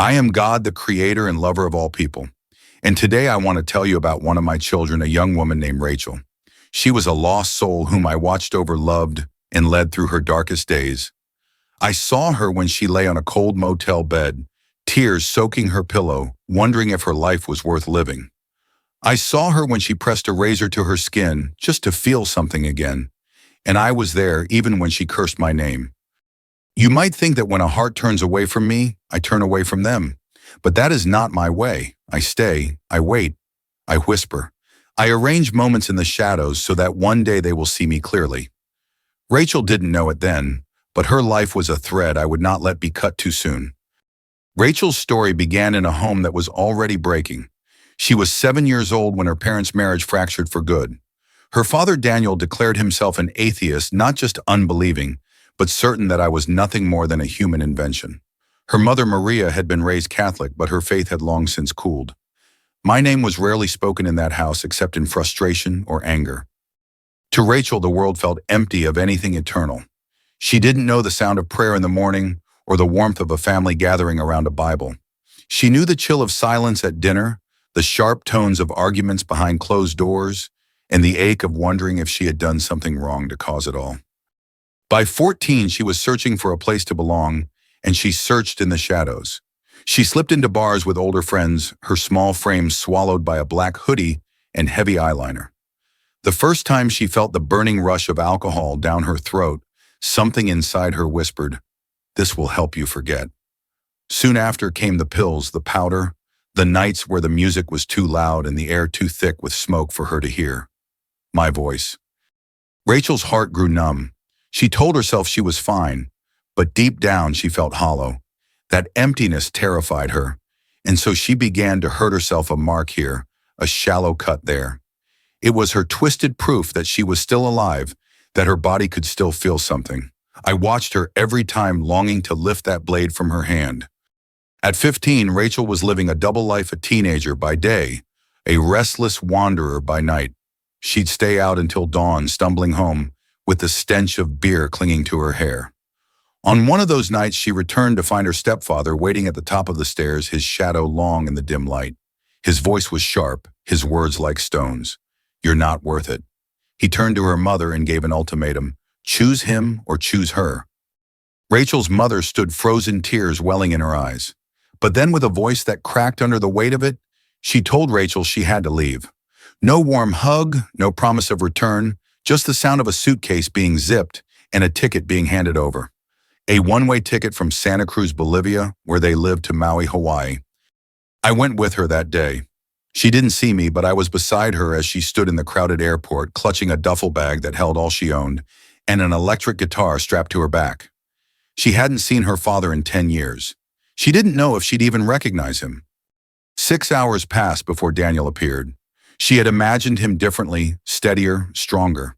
I am God, the creator and lover of all people. And today I want to tell you about one of my children, a young woman named Rachel. She was a lost soul whom I watched over, loved, and led through her darkest days. I saw her when she lay on a cold motel bed, tears soaking her pillow, wondering if her life was worth living. I saw her when she pressed a razor to her skin just to feel something again. And I was there even when she cursed my name. You might think that when a heart turns away from me, I turn away from them. But that is not my way. I stay, I wait, I whisper. I arrange moments in the shadows so that one day they will see me clearly. Rachel didn't know it then, but her life was a thread I would not let be cut too soon. Rachel's story began in a home that was already breaking. She was 7 years old when her parents' marriage fractured for good. Her father Daniel declared himself an atheist, not just unbelieving, but certain that I was nothing more than a human invention. Her mother Maria had been raised Catholic, but her faith had long since cooled. My name was rarely spoken in that house except in frustration or anger. To Rachel, the world felt empty of anything eternal. She didn't know the sound of prayer in the morning or the warmth of a family gathering around a Bible. She knew the chill of silence at dinner, the sharp tones of arguments behind closed doors, and the ache of wondering if she had done something wrong to cause it all. By 14, she was searching for a place to belong, and she searched in the shadows. She slipped into bars with older friends, her small frame swallowed by a black hoodie and heavy eyeliner. The first time she felt the burning rush of alcohol down her throat, something inside her whispered, "This will help you forget." Soon after came the pills, the powder, the nights where the music was too loud and the air too thick with smoke for her to hear. My voice. Rachel's heart grew numb. She told herself she was fine, but deep down she felt hollow. That emptiness terrified her, and so she began to hurt herself, a mark here, a shallow cut there. It was her twisted proof that she was still alive, that her body could still feel something. I watched her every time, longing to lift that blade from her hand. At 15, Rachel was living a double life, a teenager by day, a restless wanderer by night. She'd stay out until dawn, stumbling home, with the stench of beer clinging to her hair. On one of those nights, she returned to find her stepfather waiting at the top of the stairs, his shadow long in the dim light. His voice was sharp, his words like stones. "You're not worth it." He turned to her mother and gave an ultimatum: choose him or choose her. Rachel's mother stood, frozen, tears welling in her eyes. But then, with a voice that cracked under the weight of it, she told Rachel she had to leave. No warm hug, no promise of return, just the sound of a suitcase being zipped and a ticket being handed over. A one-way ticket from Santa Cruz, Bolivia, where they lived, to Maui, Hawaii. I went with her that day. She didn't see me, but I was beside her as she stood in the crowded airport, clutching a duffel bag that held all she owned and an electric guitar strapped to her back. She hadn't seen her father in 10 years. She didn't know if she'd even recognize him. 6 hours passed before Daniel appeared. She had imagined him differently, steadier, stronger.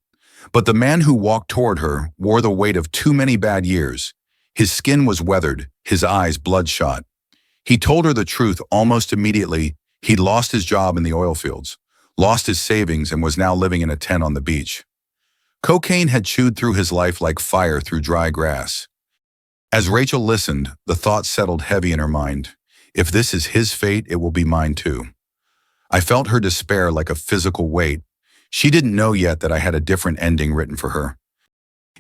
But the man who walked toward her wore the weight of too many bad years. His skin was weathered, his eyes bloodshot. He told her the truth almost immediately. He'd lost his job in the oil fields, lost his savings, and was now living in a tent on the beach. Cocaine had chewed through his life like fire through dry grass. As Rachel listened, the thought settled heavy in her mind. If this is his fate, it will be mine too. I felt her despair like a physical weight. She didn't know yet that I had a different ending written for her.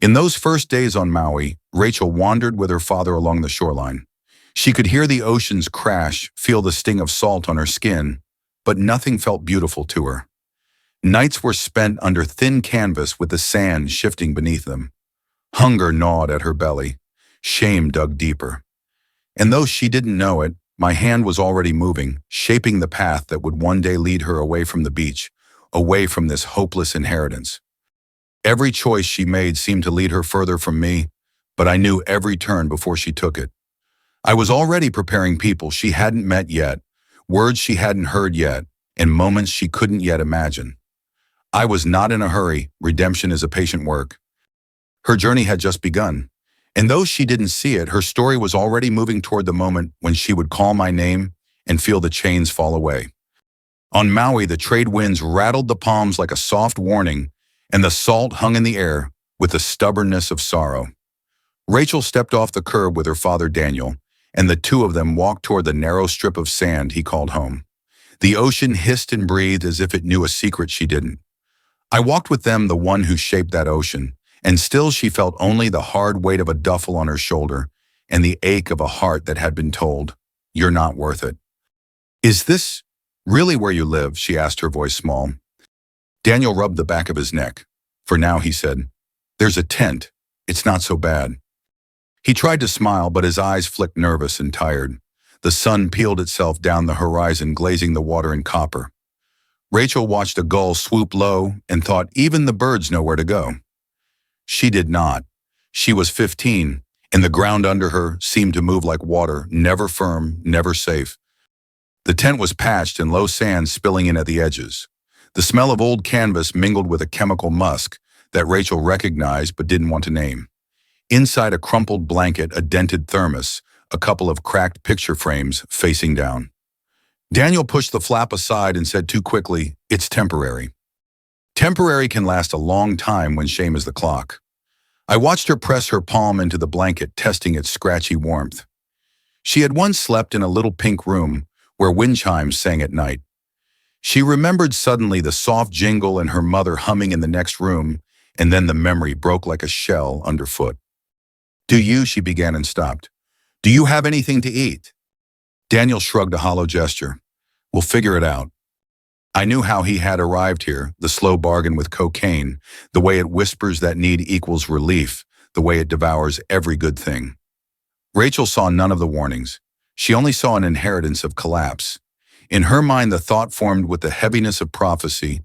In those first days on Maui, Rachel wandered with her father along the shoreline. She could hear the oceans crash, feel the sting of salt on her skin, but nothing felt beautiful to her. Nights were spent under thin canvas with the sand shifting beneath them. Hunger gnawed at her belly. Shame dug deeper. And though she didn't know it, my hand was already moving, shaping the path that would one day lead her away from the beach, away from this hopeless inheritance. Every choice she made seemed to lead her further from me, but I knew every turn before she took it. I was already preparing people she hadn't met yet, words she hadn't heard yet, and moments she couldn't yet imagine. I was not in a hurry. Redemption is a patient work. Her journey had just begun. And though she didn't see it, her story was already moving toward the moment when she would call my name and feel the chains fall away. On Maui, the trade winds rattled the palms like a soft warning, and the salt hung in the air with the stubbornness of sorrow. Rachel stepped off the curb with her father Daniel, and the two of them walked toward the narrow strip of sand he called home. The ocean hissed and breathed as if it knew a secret she didn't. I walked with them, the one who shaped that ocean, and still she felt only the hard weight of a duffel on her shoulder and the ache of a heart that had been told, "You're not worth it." "Is this really where you live?" she asked, her voice small. Daniel rubbed the back of his neck. "For now," he said. "There's a tent. It's not so bad." He tried to smile, but his eyes flicked nervous and tired. The sun peeled itself down the horizon, glazing the water in copper. Rachel watched a gull swoop low and thought even the birds know where to go. She did not. She was 15, and the ground under her seemed to move like water, never firm, never safe. The tent was patched and low sand spilling in at the edges. The smell of old canvas mingled with a chemical musk that Rachel recognized but didn't want to name. Inside a crumpled blanket, a dented thermos, a couple of cracked picture frames facing down. Daniel pushed the flap aside and said too quickly, "It's temporary." Temporary can last a long time when shame is the clock. I watched her press her palm into the blanket, testing its scratchy warmth. She had once slept in a little pink room where wind chimes sang at night. She remembered suddenly the soft jingle and her mother humming in the next room, and then the memory broke like a shell underfoot. "Do you," she began and stopped. "Do you have anything to eat?" Daniel shrugged a hollow gesture. "We'll figure it out." I knew how he had arrived here, the slow bargain with cocaine, the way it whispers that need equals relief, the way it devours every good thing. Rachel saw none of the warnings. She only saw an inheritance of collapse. In her mind, the thought formed with the heaviness of prophecy,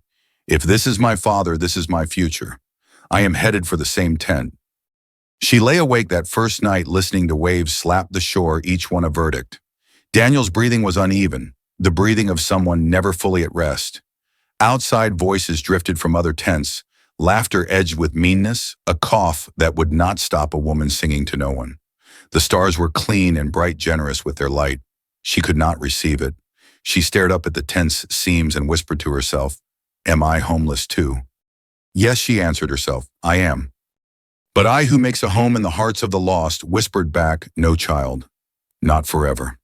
"If this is my father, this is my future. I am headed for the same tent." She lay awake that first night listening to waves slap the shore, each one a verdict. Daniel's breathing was uneven, the breathing of someone never fully at rest. Outside voices drifted from other tents, laughter edged with meanness, a cough that would not stop a woman singing to no one. The stars were clean and bright, generous with their light. She could not receive it. She stared up at the tent's seams and whispered to herself, "Am I homeless too?" "Yes," she answered herself, "I am." But I who makes a home in the hearts of the lost whispered back, "No, child, not forever."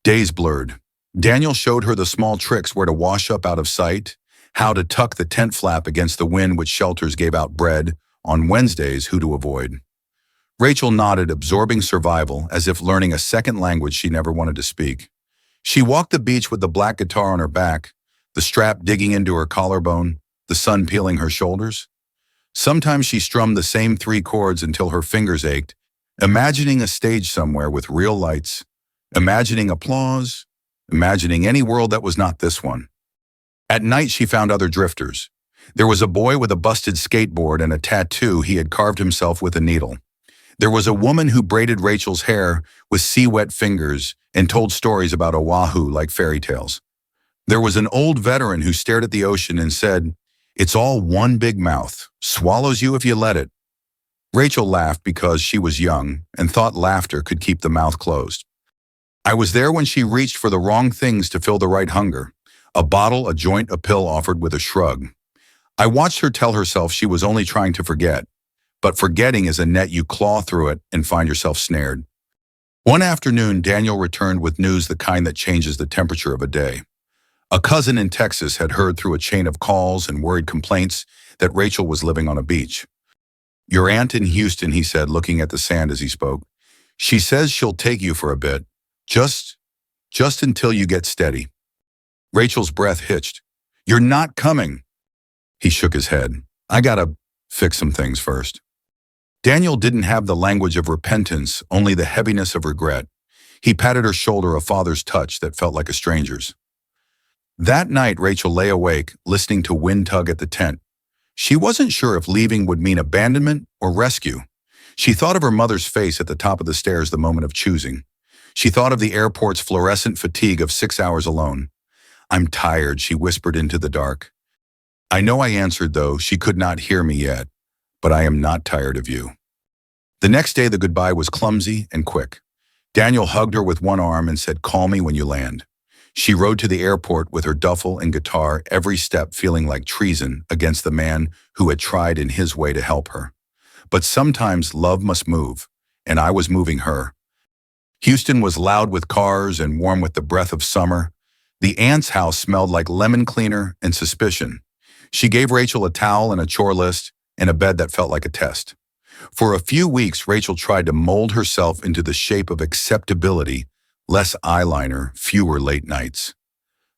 Days blurred. Daniel showed her the small tricks where to wash up out of sight, how to tuck the tent flap against the wind which shelters gave out bread, on Wednesdays who to avoid. Rachel nodded, absorbing survival, as if learning a second language she never wanted to speak. She walked the beach with the black guitar on her back, the strap digging into her collarbone, the sun peeling her shoulders. Sometimes she strummed the same 3 chords until her fingers ached, imagining a stage somewhere with real lights, imagining applause, imagining any world that was not this one. At night, she found other drifters. There was a boy with a busted skateboard and a tattoo he had carved himself with a needle. There was a woman who braided Rachel's hair with sea-wet fingers and told stories about Oahu like fairy tales. There was an old veteran who stared at the ocean and said, "It's all one big mouth, swallows you if you let it." Rachel laughed because she was young and thought laughter could keep the mouth closed. I was there when she reached for the wrong things to fill the right hunger. A bottle, a joint, a pill offered with a shrug. I watched her tell herself she was only trying to forget. But forgetting is a net you claw through it and find yourself snared. One afternoon, Daniel returned with news the kind that changes the temperature of a day. A cousin in Texas had heard through a chain of calls and worried complaints that Rachel was living on a beach. "Your aunt in Houston," he said, looking at the sand as he spoke. "She says she'll take you for a bit. Just until you get steady." Rachel's breath hitched. "You're not coming." He shook his head. "I gotta fix some things first." Daniel didn't have the language of repentance, only the heaviness of regret. He patted her shoulder, a father's touch that felt like a stranger's. That night, Rachel lay awake, listening to wind tug at the tent. She wasn't sure if leaving would mean abandonment or rescue. She thought of her mother's face at the top of the stairs the moment of choosing. She thought of the airport's fluorescent fatigue of 6 hours alone. "I'm tired," she whispered into the dark. I know I answered, though she could not hear me yet, "but I am not tired of you." The next day, the goodbye was clumsy and quick. Daniel hugged her with one arm and said, "Call me when you land." She rode to the airport with her duffel and guitar, every step feeling like treason against the man who had tried in his way to help her. But sometimes love must move, and I was moving her. Houston was loud with cars and warm with the breath of summer. The aunt's house smelled like lemon cleaner and suspicion. She gave Rachel a towel and a chore list and a bed that felt like a test. For a few weeks, Rachel tried to mold herself into the shape of acceptability, less eyeliner, fewer late nights.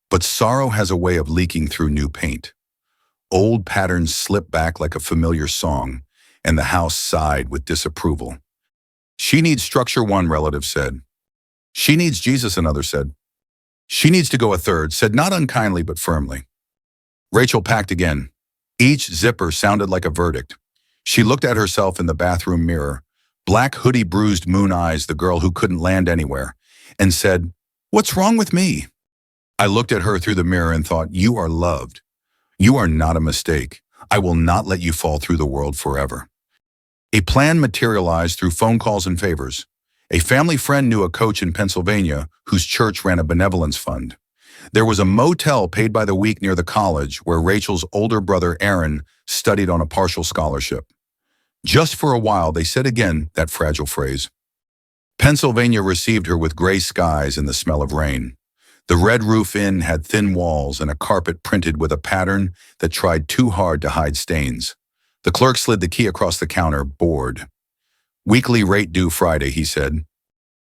But sorrow has a way of leaking through new paint. Old patterns slip back like a familiar song, and the house sighed with disapproval. She needs structure, one relative said. She needs Jesus, another said. She needs to go, a third said, not unkindly but firmly. Rachel packed again. Each zipper sounded like a verdict. She looked at herself in the bathroom mirror, black hoodie, bruised moon eyes, the girl who couldn't land anywhere, and said, "What's wrong with me?" I looked at her through the mirror and thought, "You are loved. You are not a mistake. I will not let you fall through the world forever." A plan materialized through phone calls and favors. A family friend knew a coach in Pennsylvania whose church ran a benevolence fund. There was a motel paid by the week near the college where Rachel's older brother Aaron studied on a partial scholarship. Just for a while, they said again that fragile phrase. Pennsylvania received her with gray skies and the smell of rain. The Red Roof Inn had thin walls and a carpet printed with a pattern that tried too hard to hide stains. The clerk slid the key across the counter, bored. "Weekly rate due Friday," he said.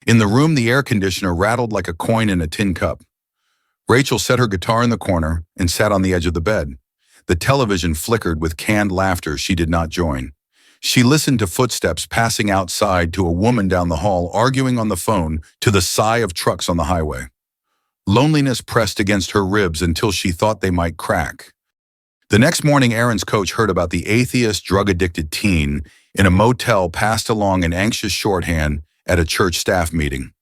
In the room, the air conditioner rattled like a coin in a tin cup. Rachel set her guitar in the corner and sat on the edge of the bed. The television flickered with canned laughter she did not join. She listened to footsteps passing outside, to a woman down the hall arguing on the phone, to the sigh of trucks on the highway. Loneliness pressed against her ribs until she thought they might crack. The next morning, Aaron's coach heard about the atheist, drug-addicted teen in a motel passed along in anxious shorthand at a church staff meeting.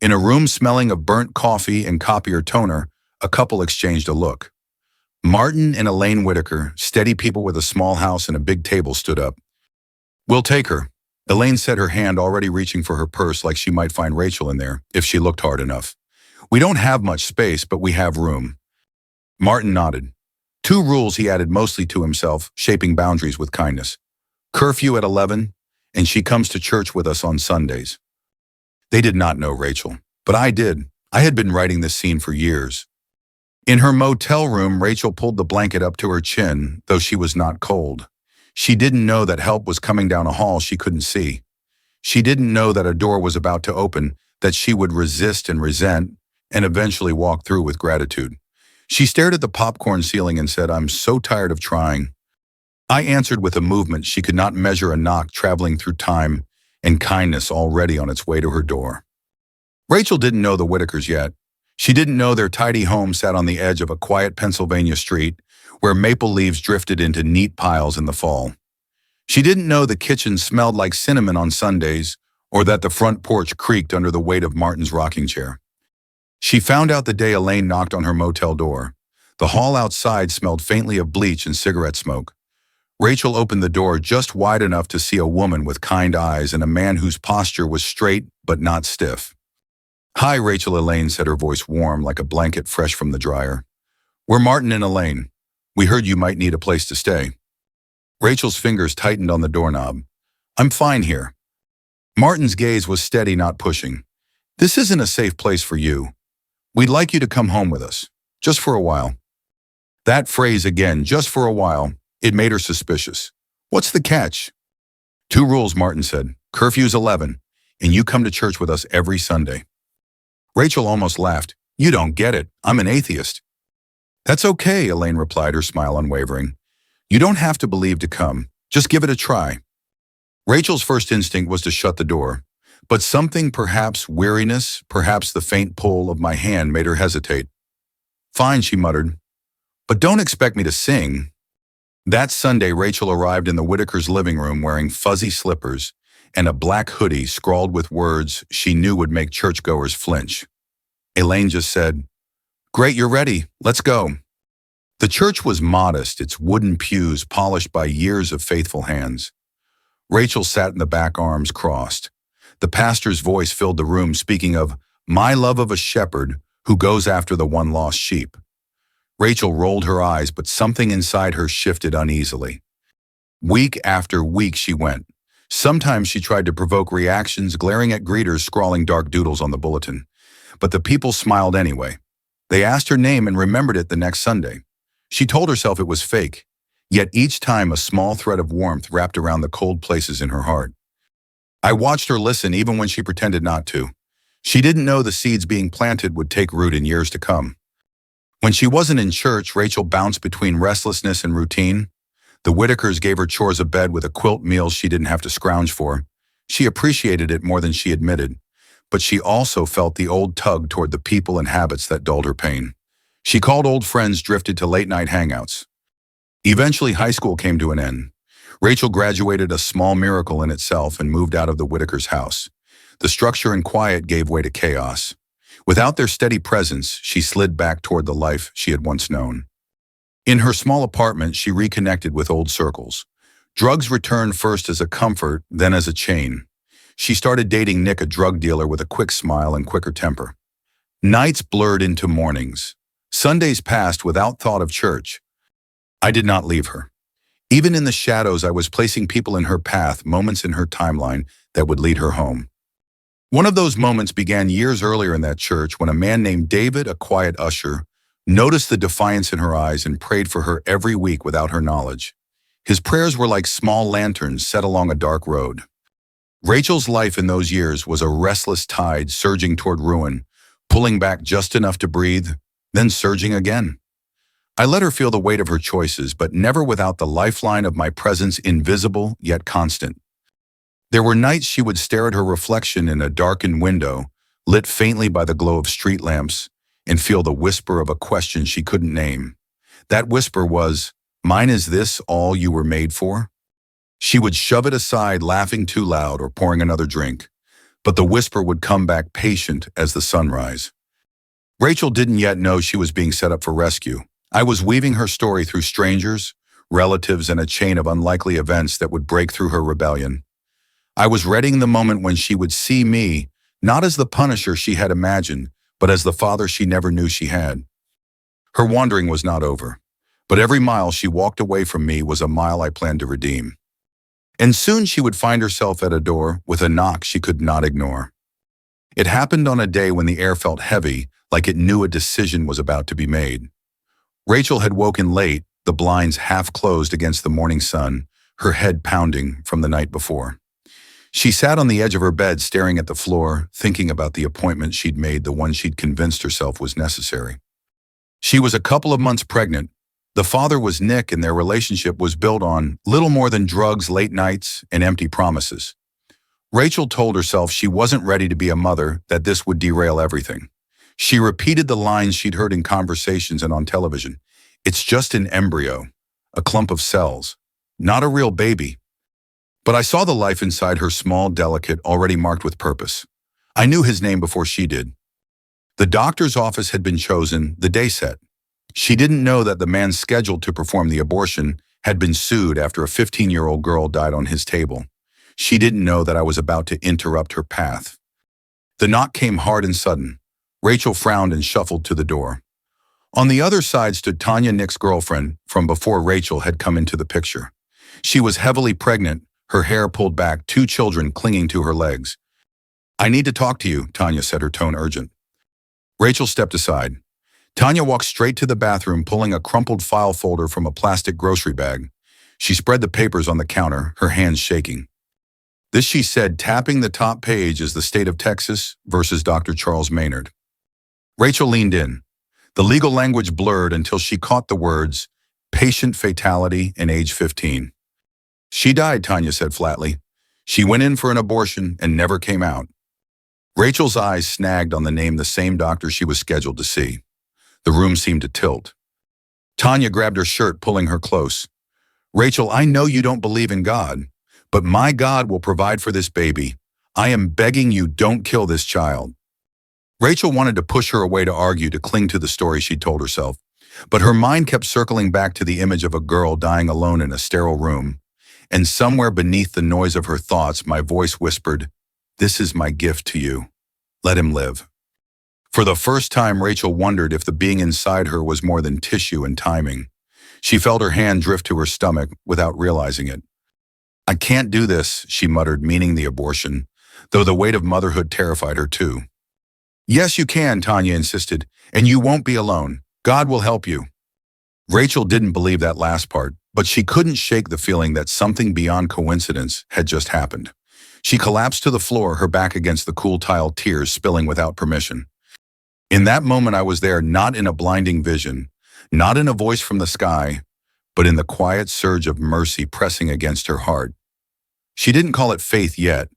In a room smelling of burnt coffee and copier toner, a couple exchanged a look. Martin and Elaine Whitaker, steady people with a small house and a big table, stood up. "We'll take her." Elaine said, her hand already reaching for her purse like she might find Rachel in there if she looked hard enough. "We don't have much space, but we have room." Martin nodded. 2 rules, he added, mostly to himself, shaping boundaries with kindness. Curfew at 11, and she comes to church with us on Sundays. They did not know Rachel, but I did. I had been writing this scene for years. In her motel room, Rachel pulled the blanket up to her chin, though she was not cold. She didn't know that help was coming down a hall she couldn't see. She didn't know that a door was about to open, that she would resist and resent, and eventually walk through with gratitude. She stared at the popcorn ceiling and said, "I'm so tired of trying." I answered with a movement she could not measure, a knock traveling through time, and kindness already on its way to her door. Rachel didn't know the Whitakers yet. She didn't know their tidy home sat on the edge of a quiet Pennsylvania street where maple leaves drifted into neat piles in the fall. She didn't know the kitchen smelled like cinnamon on Sundays, or that the front porch creaked under the weight of Martin's rocking chair. She found out the day Elaine knocked on her motel door. The hall outside smelled faintly of bleach and cigarette smoke. Rachel opened the door just wide enough to see a woman with kind eyes and a man whose posture was straight but not stiff. "Hi, Rachel," Elaine said, her voice warm like a blanket fresh from the dryer. "We're Martin and Elaine. We heard you might need a place to stay." Rachel's fingers tightened on the doorknob. "I'm fine here." Martin's gaze was steady, not pushing. "This isn't a safe place for you. We'd like you to come home with us, just for a while." That phrase again, just for a while, it made her suspicious. "What's the catch?" "2 rules," Martin said. "Curfew's 11, and you come to church with us every Sunday." Rachel almost laughed. "You don't get it. I'm an atheist." "That's okay," Elaine replied, her smile unwavering. "You don't have to believe to come. Just give it a try." Rachel's first instinct was to shut the door, but something, perhaps weariness, perhaps the faint pull of my hand, made her hesitate. "Fine," she muttered, "but don't expect me to sing." That Sunday, Rachel arrived in the Whitakers' living room wearing fuzzy slippers and a black hoodie scrawled with words she knew would make churchgoers flinch. Elaine just said, "Great, you're ready. Let's go." The church was modest, its wooden pews polished by years of faithful hands. Rachel sat in the back, arms crossed. The pastor's voice filled the room, speaking of "my love of a shepherd who goes after the one lost sheep." Rachel rolled her eyes, but something inside her shifted uneasily. Week after week she went, Sometimes she tried to provoke reactions, glaring at greeters scrawling dark doodles on the bulletin. But the people smiled anyway. They asked her name and remembered it the next Sunday. She told herself it was fake, yet each time a small thread of warmth wrapped around the cold places in her heart. I watched her listen even when she pretended not to. She didn't know the seeds being planted would take root in years to come. When she wasn't in church, Rachel bounced between restlessness and routine. The Whitakers gave her chores a bed with a quilt meal she didn't have to scrounge for. She appreciated it more than she admitted, but she also felt the old tug toward the people and habits that dulled her pain. She called old friends, drifted to late-night hangouts. Eventually, high school came to an end. Rachel graduated, a small miracle in itself, and moved out of the Whitakers' house. The structure and quiet gave way to chaos. Without their steady presence, she slid back toward the life she had once known. In her small apartment, she reconnected with old circles. Drugs returned first as a comfort, then as a chain. She started dating Nick, a drug dealer with a quick smile and quicker temper. Nights blurred into mornings. Sundays passed without thought of church. I did not leave her. Even in the shadows, I was placing people in her path, moments in her timeline that would lead her home. One of those moments began years earlier in that church when a man named David, a quiet usher, noticed the defiance in her eyes and prayed for her every week without her knowledge. His prayers were like small lanterns set along a dark road. Rachel's life in those years was a restless tide surging toward ruin, pulling back just enough to breathe, then surging again. I let her feel the weight of her choices, but never without the lifeline of my presence, invisible yet constant. There were nights she would stare at her reflection in a darkened window, lit faintly by the glow of street lamps, and feel the whisper of a question she couldn't name. That whisper was, "Mine, is this all you were made for?" She would shove it aside, laughing too loud or pouring another drink, but the whisper would come back patient as the sunrise. Rachel didn't yet know she was being set up for rescue. I was weaving her story through strangers, relatives, and a chain of unlikely events that would break through her rebellion. I was readying the moment when she would see me, not as the punisher she had imagined, but as the father she never knew she had. Her wandering was not over, but every mile she walked away from me was a mile I planned to redeem. And soon she would find herself at a door with a knock she could not ignore. It happened on a day when the air felt heavy, like it knew a decision was about to be made. Rachel had woken late, the blinds half closed against the morning sun, her head pounding from the night before. She sat on the edge of her bed, staring at the floor, thinking about the appointment she'd made, the one she'd convinced herself was necessary. She was a couple of months pregnant. The father was Nick, and their relationship was built on little more than drugs, late nights, and empty promises. Rachel told herself she wasn't ready to be a mother, that this would derail everything. She repeated the lines she'd heard in conversations and on television. "It's just an embryo, a clump of cells, not a real baby." But I saw the life inside her, small, delicate, already marked with purpose. I knew his name before she did. The doctor's office had been chosen, the day set. She didn't know that the man scheduled to perform the abortion had been sued after a 15-year-old girl died on his table. She didn't know that I was about to interrupt her path. The knock came hard and sudden. Rachel frowned and shuffled to the door. On the other side stood Tanya, Nick's girlfriend, from before Rachel had come into the picture. She was heavily pregnant, her hair pulled back, 2 children clinging to her legs. "I need to talk to you," Tanya said, her tone urgent. Rachel stepped aside. Tanya walked straight to the bathroom, pulling a crumpled file folder from a plastic grocery bag. She spread the papers on the counter, her hands shaking. "This," she said, tapping the top page, "is the state of Texas versus Dr. Charles Maynard." Rachel leaned in. The legal language blurred until she caught the words, "patient fatality and age 15. "She died," Tanya said flatly. "She went in for an abortion and never came out." Rachel's eyes snagged on the name, the same doctor she was scheduled to see. The room seemed to tilt. Tanya grabbed her shirt, pulling her close. "Rachel, I know you don't believe in God, but my God will provide for this baby. I am begging you, don't kill this child." Rachel wanted to push her away, to argue, to cling to the story she'd told herself, but her mind kept circling back to the image of a girl dying alone in a sterile room. And somewhere beneath the noise of her thoughts, my voice whispered, "This is my gift to you. Let him live." For the first time, Rachel wondered if the being inside her was more than tissue and timing. She felt her hand drift to her stomach without realizing it. I can't do this, she muttered, meaning the abortion, though the weight of motherhood terrified her too. Yes, you can, Tanya insisted, and you won't be alone. God will help you. Rachel didn't believe that last part, but she couldn't shake the feeling that something beyond coincidence had just happened. She collapsed to the floor, her back against the cool tile, tears spilling without permission. In that moment I was there, not in a blinding vision, not in a voice from the sky, but in the quiet surge of mercy pressing against her heart. She didn't call it faith yet,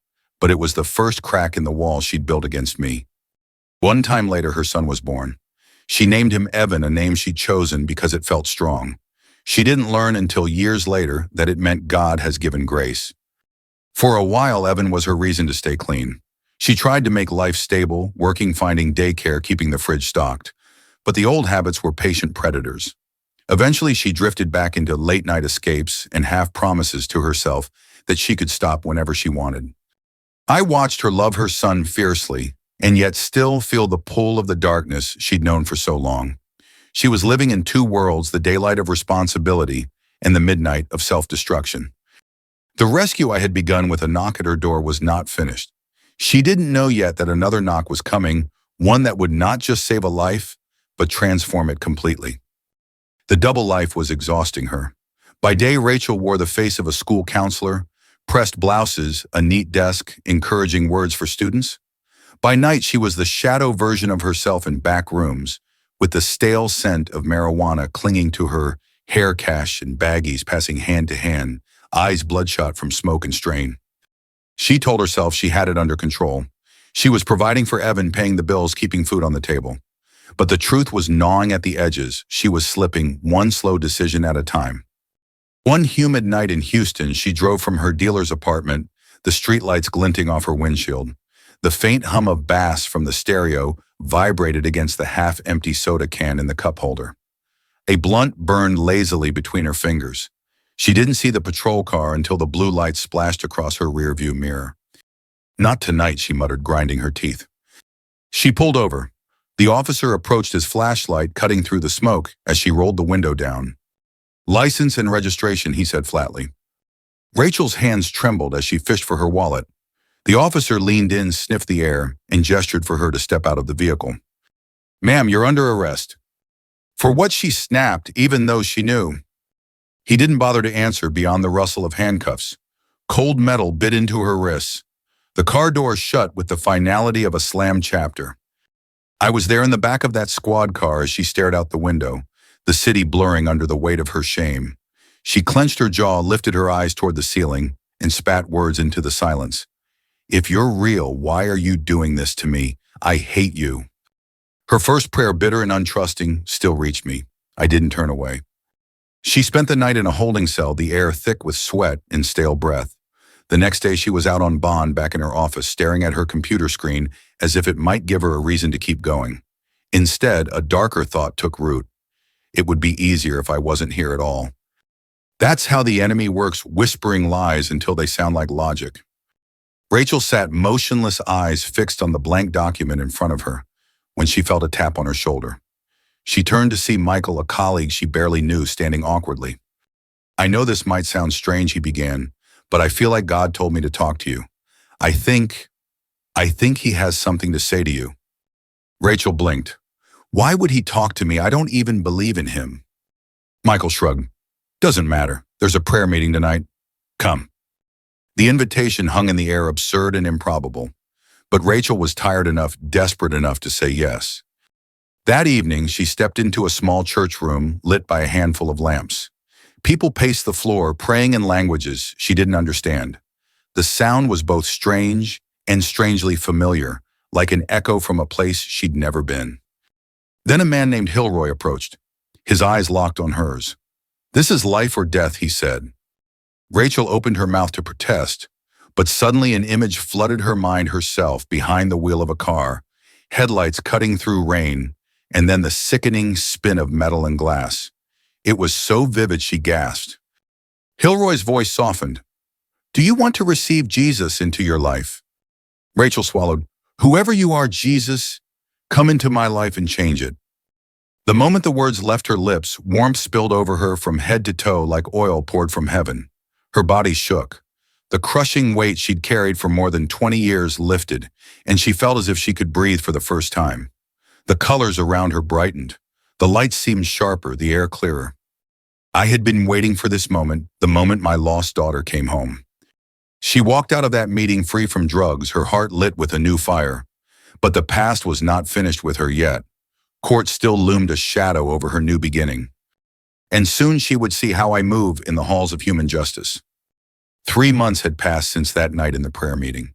but it was the first crack in the wall she'd built against me. One time later, her son was born. She named him Evan, a name she'd chosen because it felt strong. She didn't learn until years later that it meant God has given grace. For a while, Evan was her reason to stay clean. She tried to make life stable, working, finding daycare, keeping the fridge stocked. But the old habits were patient predators. Eventually, she drifted back into late-night escapes and half-promises to herself that she could stop whenever she wanted. I watched her love her son fiercely, and yet still feel the pull of the darkness she'd known for so long. She was living in two worlds, the daylight of responsibility and the midnight of self-destruction. The rescue I had begun with a knock at her door was not finished. She didn't know yet that another knock was coming, one that would not just save a life, but transform it completely. The double life was exhausting her. By day, Rachel wore the face of a school counselor, pressed blouses, a neat desk, encouraging words for students. By night, she was the shadow version of herself in back rooms, with the stale scent of marijuana clinging to her, hair cash and baggies passing hand to hand, eyes bloodshot from smoke and strain. She told herself she had it under control. She was providing for Evan, paying the bills, keeping food on the table. But the truth was gnawing at the edges. She was slipping, one slow decision at a time. One humid night in Houston, she drove from her dealer's apartment, the streetlights glinting off her windshield. The faint hum of bass from the stereo vibrated against the half-empty soda can in the cup holder. A blunt burned lazily between her fingers. She didn't see the patrol car until the blue light splashed across her rearview mirror. Not tonight, she muttered, grinding her teeth. She pulled over. The officer approached his flashlight, cutting through the smoke as she rolled the window down. License and registration, he said flatly. Rachel's hands trembled as she fished for her wallet. The officer leaned in, sniffed the air, and gestured for her to step out of the vehicle. Ma'am, you're under arrest. For what, she snapped, even though she knew. He didn't bother to answer beyond the rustle of handcuffs. Cold metal bit into her wrists. The car door shut with the finality of a slammed chapter. I was there in the back of that squad car as she stared out the window, the city blurring under the weight of her shame. She clenched her jaw, lifted her eyes toward the ceiling, and spat words into the silence. If you're real, why are you doing this to me? I hate you. Her first prayer, bitter and untrusting, still reached me. I didn't turn away. She spent the night in a holding cell, the air thick with sweat and stale breath. The next day she was out on bond, back in her office, staring at her computer screen as if it might give her a reason to keep going. Instead, a darker thought took root. It would be easier if I wasn't here at all. That's how the enemy works, whispering lies until they sound like logic. Rachel sat motionless, eyes fixed on the blank document in front of her, when she felt a tap on her shoulder. She turned to see Michael, a colleague she barely knew, standing awkwardly. I know this might sound strange, he began, but I feel like God told me to talk to you. I think he has something to say to you. Rachel blinked. Why would he talk to me? I don't even believe in him. Michael shrugged. Doesn't matter. There's a prayer meeting tonight. Come. The invitation hung in the air, absurd and improbable. But Rachel was tired enough, desperate enough to say yes. That evening, she stepped into a small church room lit by a handful of lamps. People paced the floor, praying in languages she didn't understand. The sound was both strange and strangely familiar, like an echo from a place she'd never been. Then a man named Hilroy approached. His eyes locked on hers. This is life or death, he said. Rachel opened her mouth to protest, but suddenly an image flooded her mind, herself behind the wheel of a car, headlights cutting through rain, and then the sickening spin of metal and glass. It was so vivid she gasped. Hilroy's voice softened. Do you want to receive Jesus into your life? Rachel swallowed. Whoever you are, Jesus, come into my life and change it. The moment the words left her lips, warmth spilled over her from head to toe like oil poured from heaven. Her body shook. The crushing weight she'd carried for more than 20 years lifted, and she felt as if she could breathe for the first time. The colors around her brightened. The lights seemed sharper, the air clearer. I had been waiting for this moment, the moment my lost daughter came home. She walked out of that meeting free from drugs, her heart lit with a new fire. But the past was not finished with her yet. Court still loomed a shadow over her new beginning. And soon she would see how I move in the halls of human justice. 3 months had passed since that night in the prayer meeting.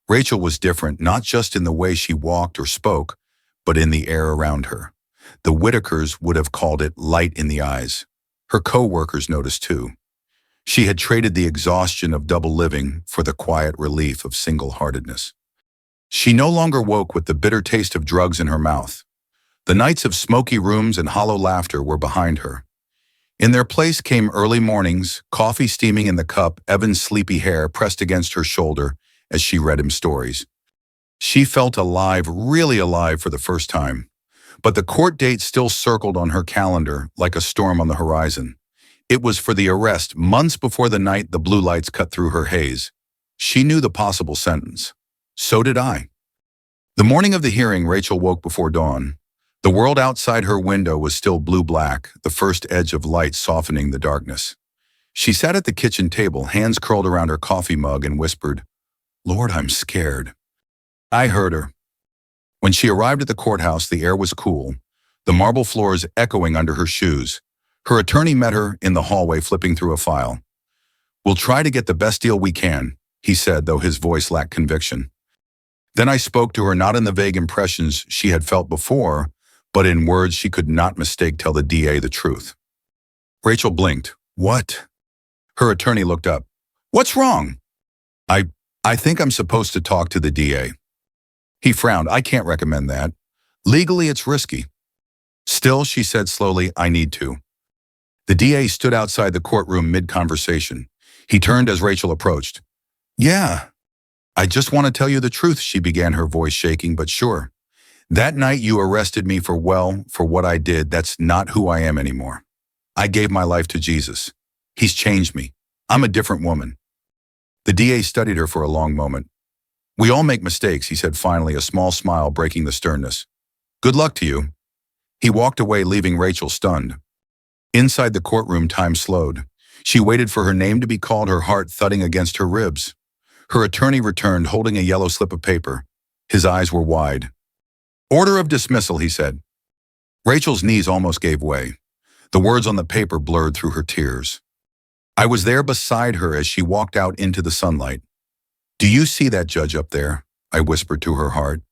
Rachel was different, not just in the way she walked or spoke, but in the air around her. The Whitakers would have called it light in the eyes. Her co-workers noticed too. She had traded the exhaustion of double living for the quiet relief of single-heartedness. She no longer woke with the bitter taste of drugs in her mouth. The nights of smoky rooms and hollow laughter were behind her. In their place came early mornings, coffee steaming in the cup, Evan's sleepy hair pressed against her shoulder as she read him stories. She felt alive, really alive for the first time. But the court date still circled on her calendar like a storm on the horizon. It was for the arrest, months before the night the blue lights cut through her haze. She knew the possible sentence. So did I. The morning of the hearing, Rachel woke before dawn. The world outside her window was still blue-black, the first edge of light softening the darkness. She sat at the kitchen table, hands curled around her coffee mug, and whispered, "Lord, I'm scared." I heard her. When she arrived at the courthouse, the air was cool, the marble floors echoing under her shoes. Her attorney met her in the hallway, flipping through a file. "We'll try to get the best deal we can," he said, though his voice lacked conviction. Then I spoke to her, not in the vague impressions she had felt before, but in words she could not mistake tell the DA the truth. Rachel blinked. "What?" Her attorney looked up. "What's wrong?" I think I'm supposed to talk to the DA." He frowned. "I can't recommend that. Legally, it's risky." "Still," she said slowly, "I need to." The DA stood outside the courtroom mid-conversation. He turned as Rachel approached. "Yeah, I just want to tell you the truth," she began, her voice shaking, "but sure. That night you arrested me for what I did. That's not who I am anymore. I gave my life to Jesus. He's changed me. I'm a different woman." The DA studied her for a long moment. "We all make mistakes," he said finally, a small smile breaking the sternness. "Good luck to you." He walked away, leaving Rachel stunned. Inside the courtroom, time slowed. She waited for her name to be called, her heart thudding against her ribs. Her attorney returned, holding a yellow slip of paper. His eyes were wide. "Order of dismissal," he said. Rachel's knees almost gave way. The words on the paper blurred through her tears. I was there beside her as she walked out into the sunlight. "Do you see that judge up there?" I whispered to her heart.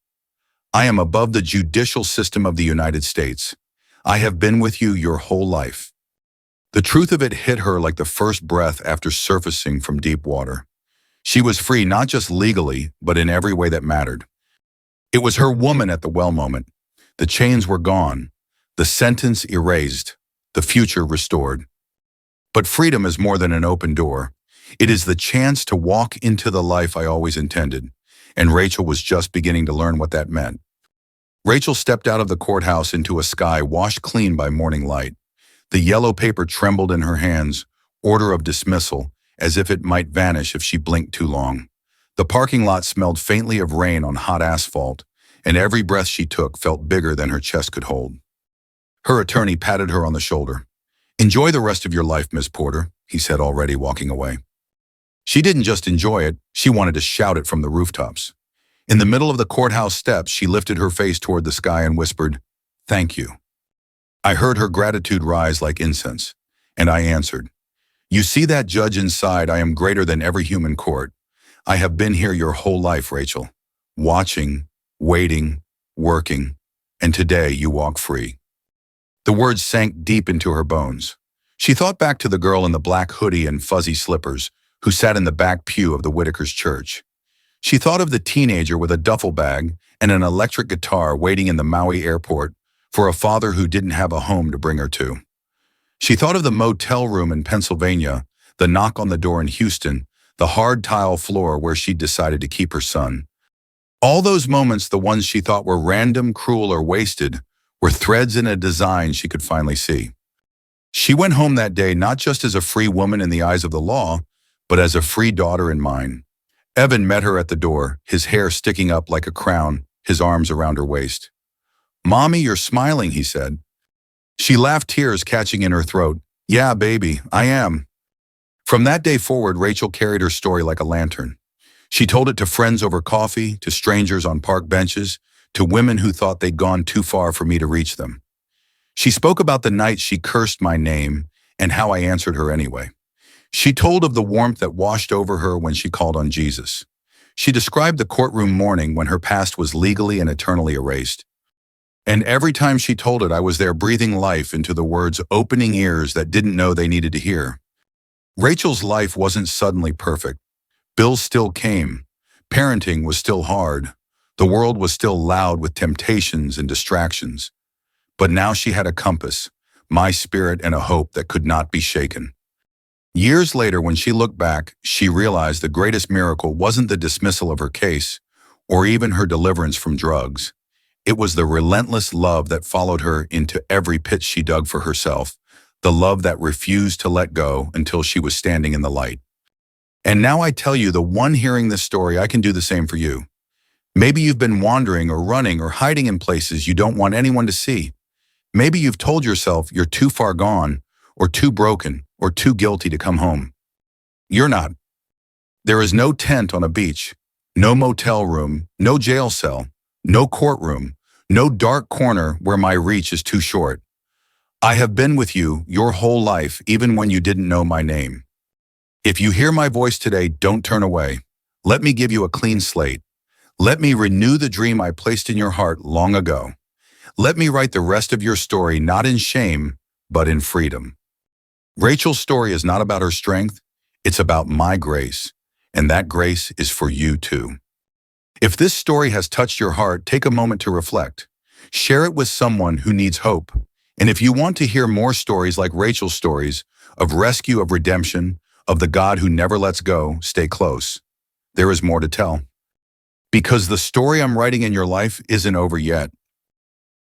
"I am above the judicial system of the United States. I have been with you your whole life." The truth of it hit her like the first breath after surfacing from deep water. She was free, not just legally, but in every way that mattered. It was her woman at the well moment. The chains were gone, the sentence erased, the future restored. But freedom is more than an open door. It is the chance to walk into the life I always intended, and Rachel was just beginning to learn what that meant. Rachel stepped out of the courthouse into a sky washed clean by morning light. The yellow paper trembled in her hands, order of dismissal, as if it might vanish if she blinked too long. The parking lot smelled faintly of rain on hot asphalt, and every breath she took felt bigger than her chest could hold. Her attorney patted her on the shoulder. "Enjoy the rest of your life, Miss Porter," he said, already walking away. She didn't just enjoy it, she wanted to shout it from the rooftops. In the middle of the courthouse steps, she lifted her face toward the sky and whispered, "Thank you." I heard her gratitude rise like incense, and I answered, "You see that judge inside? I am greater than every human court. I have been here your whole life, Rachel, watching, waiting, working, and today you walk free." The words sank deep into her bones. She thought back to the girl in the black hoodie and fuzzy slippers who sat in the back pew of the Whitaker's church. She thought of the teenager with a duffel bag and an electric guitar waiting in the Maui airport for a father who didn't have a home to bring her to. She thought of the motel room in Pennsylvania, the knock on the door in Houston, the hard tile floor where she'd decided to keep her son. All those moments, the ones she thought were random, cruel, or wasted, were threads in a design she could finally see. She went home that day not just as a free woman in the eyes of the law, but as a free daughter in mine. Evan met her at the door, his hair sticking up like a crown, his arms around her waist. "Mommy, you're smiling," he said. She laughed, tears catching in her throat. "Yeah, baby, I am." From that day forward, Rachel carried her story like a lantern. She told it to friends over coffee, to strangers on park benches, to women who thought they'd gone too far for me to reach them. She spoke about the night she cursed my name and how I answered her anyway. She told of the warmth that washed over her when she called on Jesus. She described the courtroom morning when her past was legally and eternally erased. And every time she told it, I was there breathing life into the words, opening ears that didn't know they needed to hear. Rachel's life wasn't suddenly perfect. Bills still came. Parenting was still hard. The world was still loud with temptations and distractions. But now she had a compass, my spirit, and a hope that could not be shaken. Years later, when she looked back, she realized the greatest miracle wasn't the dismissal of her case, or even her deliverance from drugs. It was the relentless love that followed her into every pit she dug for herself, the love that refused to let go until she was standing in the light. And now I tell you, the one hearing this story, I can do the same for you. Maybe you've been wandering or running or hiding in places you don't want anyone to see. Maybe you've told yourself you're too far gone, or too broken, or too guilty to come home. You're not. There is no tent on a beach, no motel room, no jail cell, no courtroom, no dark corner where my reach is too short. I have been with you your whole life, even when you didn't know my name. If you hear my voice today, don't turn away. Let me give you a clean slate. Let me renew the dream I placed in your heart long ago. Let me write the rest of your story not in shame, but in freedom. Rachel's story is not about her strength, it's about my grace, and that grace is for you too. If this story has touched your heart, take a moment to reflect. Share it with someone who needs hope. And if you want to hear more stories like Rachel's stories of rescue, of redemption, of the God who never lets go, stay close. There is more to tell. Because the story I'm writing in your life isn't over yet.